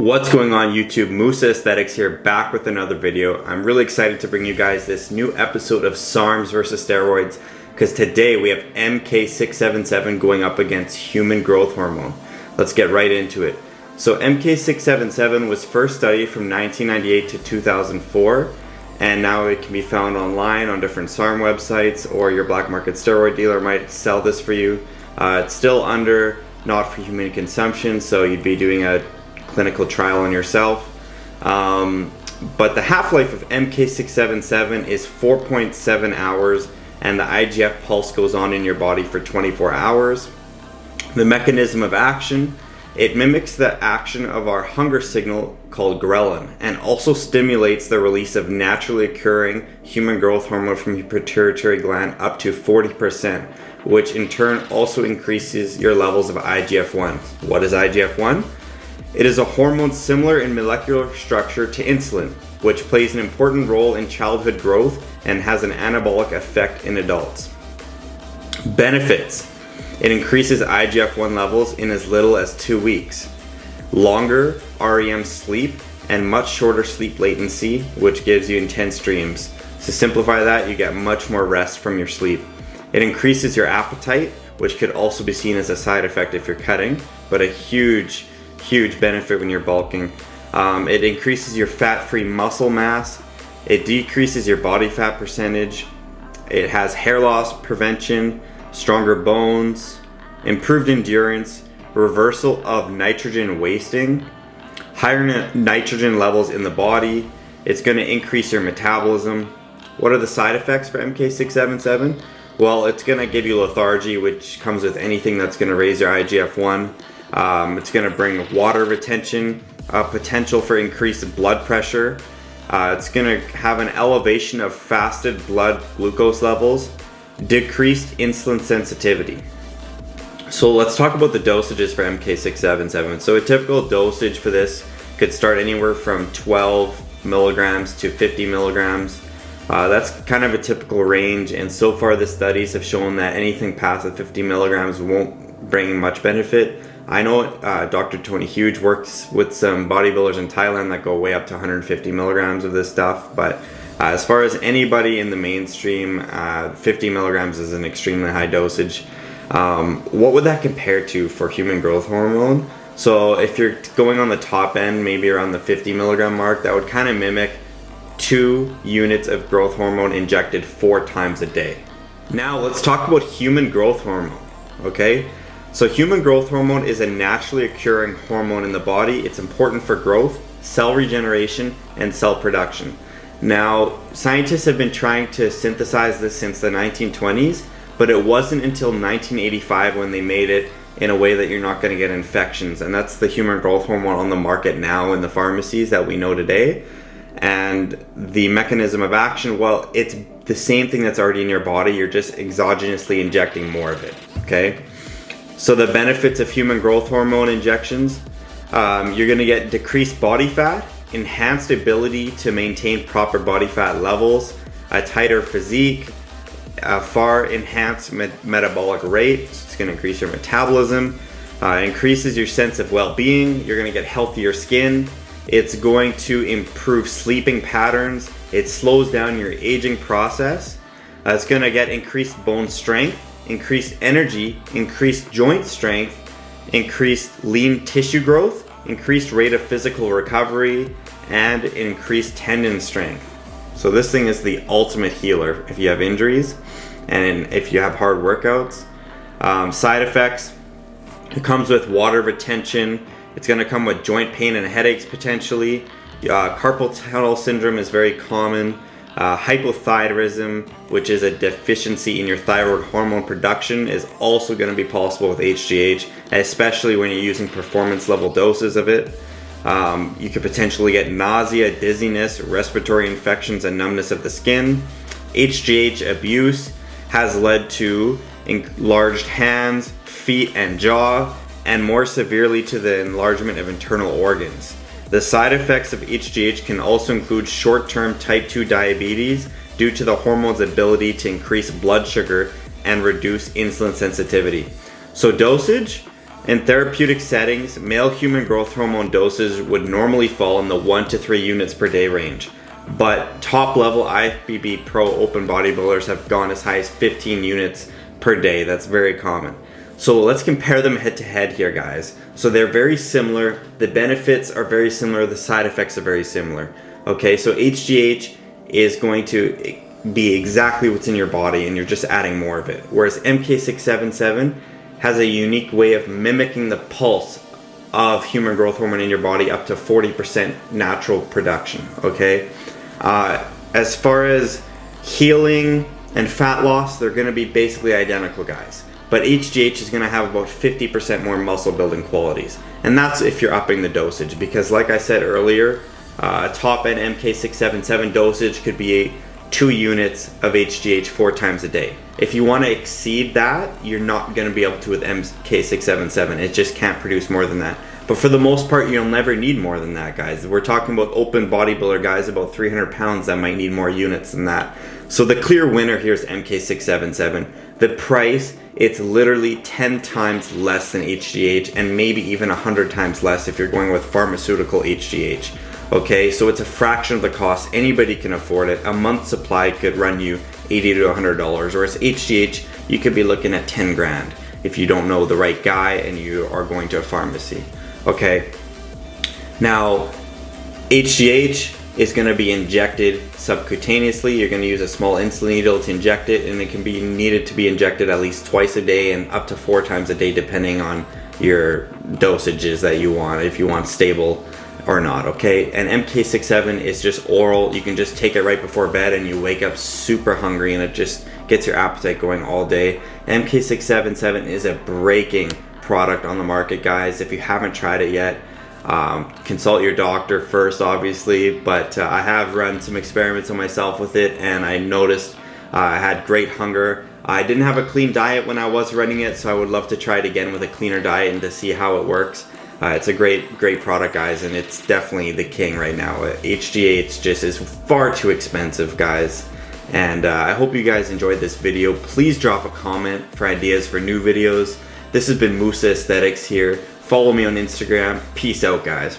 What's going on YouTube? Musa Aesthetics here, back with another video. I'm really excited to bring you guys this new episode of SARMs versus steroids, because today we have MK-677 going up against human growth hormone. Let's get right into it. So MK-677 was first studied from 1998 to 2004, and now it can be found online on different SARM websites, or your black market steroid dealer might sell this for you. It's still under not for human consumption, so you'd be doing a clinical trial on yourself. But the half-life of MK-677 is 4.7 hours, and the IGF pulse goes on in your body for 24 hours. The mechanism of action, it mimics the action of our hunger signal called ghrelin, and also stimulates the release of naturally occurring human growth hormone from your pituitary gland up to 40%, which in turn also increases your levels of IGF-1. What is IGF-1? It is a hormone similar in molecular structure to insulin, which plays an important role in childhood growth and has an anabolic effect in adults. Benefits: it increases IGF-1 levels in as little as 2 weeks. Longer REM sleep and much shorter sleep latency, which gives you intense dreams. To simplify that, you get much more rest from your sleep. It increases your appetite, which could also be seen as a side effect if you're cutting, but a huge benefit when you're bulking. It increases your fat-free muscle mass. It decreases your body fat percentage. It has hair loss prevention, stronger bones, improved endurance, reversal of nitrogen wasting, higher nitrogen levels in the body. It's going to increase your metabolism. What are the side effects for MK-677? Well, it's going to give you lethargy, which comes with anything that's going to raise your IGF-1. It's going to bring water retention, potential for increased blood pressure. It's going to have an elevation of fasted blood glucose levels, decreased insulin sensitivity. So let's talk about the dosages for MK-677. So a typical dosage for this could start anywhere from 12 milligrams to 50 milligrams. That's kind of a typical range, and so far the studies have shown that anything past the 50 milligrams won't bring much benefit. I know Dr. Tony Huge works with some bodybuilders in Thailand that go way up to 150 milligrams of this stuff, but as far as anybody in the mainstream, 50 milligrams is an extremely high dosage. What would that compare to for human growth hormone? So if you're going on the top end, maybe around the 50 milligram mark, that would kind of mimic 2 units of growth hormone injected 4 times a day. Now let's talk about human growth hormone, okay? So human growth hormone is a naturally occurring hormone in the body. It's important for growth, cell regeneration, and cell production. Now, scientists have been trying to synthesize this since the 1920s, but it wasn't until 1985 when they made it in a way that you're not going to get infections. And that's the human growth hormone on the market now in the pharmacies that we know today. And the mechanism of action, well, it's the same thing that's already in your body. You're just exogenously injecting more of it, okay? So the benefits of human growth hormone injections, you're going to get decreased body fat, enhanced ability to maintain proper body fat levels, a tighter physique, a far enhanced metabolic rate, so it's going to increase your metabolism, increases your sense of well-being, you're going to get healthier skin, it's going to improve sleeping patterns, it slows down your aging process, it's going to get increased bone strength, increased energy, increased joint strength, increased lean tissue growth, increased rate of physical recovery, and increased tendon strength. So this thing is the ultimate healer if you have injuries and if you have hard workouts. Side effects: it comes with water retention. It's going to come with joint pain and headaches potentially. Carpal tunnel syndrome is very common. Hypothyroidism, which is a deficiency in your thyroid hormone production, is also going to be possible with HGH, especially when you're using performance level doses of it. You could potentially get nausea, dizziness, respiratory infections, and numbness of the skin. HGH abuse has led to enlarged hands, feet, and jaw, and more severely to the enlargement of internal organs. The side effects of HGH can also include short-term type 2 diabetes due to the hormone's ability to increase blood sugar and reduce insulin sensitivity. So dosage, In therapeutic settings, male human growth hormone doses would normally fall in the 1 to 3 units per day range. But top level IFBB Pro open bodybuilders have gone as high as 15 units per day. That's very common. So let's compare them head to head here, guys. So they're very similar. The benefits are very similar. The side effects are very similar. Okay, so HGH is going to be exactly what's in your body and you're just adding more of it. Whereas MK-677 has a unique way of mimicking the pulse of human growth hormone in your body up to 40% natural production, okay? As far as healing and fat loss, they're gonna be basically identical, guys. But HGH is gonna have about 50% more muscle building qualities. And that's if you're upping the dosage, because like I said earlier, top end MK-677 dosage could be 2 units of HGH 4 times a day. If you want to exceed that, you're not going to be able to with MK-677. It just can't produce more than that. But for the most part, you'll never need more than that, guys. We're talking about open bodybuilder guys about 300 pounds that might need more units than that. So the clear winner here is MK-677. The price, it's literally 10 times less than HGH and maybe even 100 times less if you're going with pharmaceutical HGH. Okay, so it's a fraction of the cost. Anybody can afford it. A month's supply could run you $80 to $100, whereas HGH, you could be looking at 10 grand if you don't know the right guy and you are going to a pharmacy. Okay, now HGH is going to be injected subcutaneously. You're going to use a small insulin needle to inject it, and it can be needed to be injected at least twice a day and up to 4 times a day depending on your dosages that you want, if you want stable or not, okay? And MK-67 is just oral. You can just take it right before bed and you wake up super hungry and it just gets your appetite going all day. MK-677 is a breaking product on the market, guys. If you haven't tried it yet, consult your doctor first, obviously, but I have run some experiments on myself with it and I noticed I had great hunger. I didn't have a clean diet when I was running it, so I would love to try it again with a cleaner diet and to see how it works. It's a great product, guys, and it's definitely the king right now. HGH just is far too expensive, guys. And I hope you guys enjoyed this video. Please drop a comment for ideas for new videos. This has been Musa Aesthetics here. Follow me on Instagram. Peace out, guys.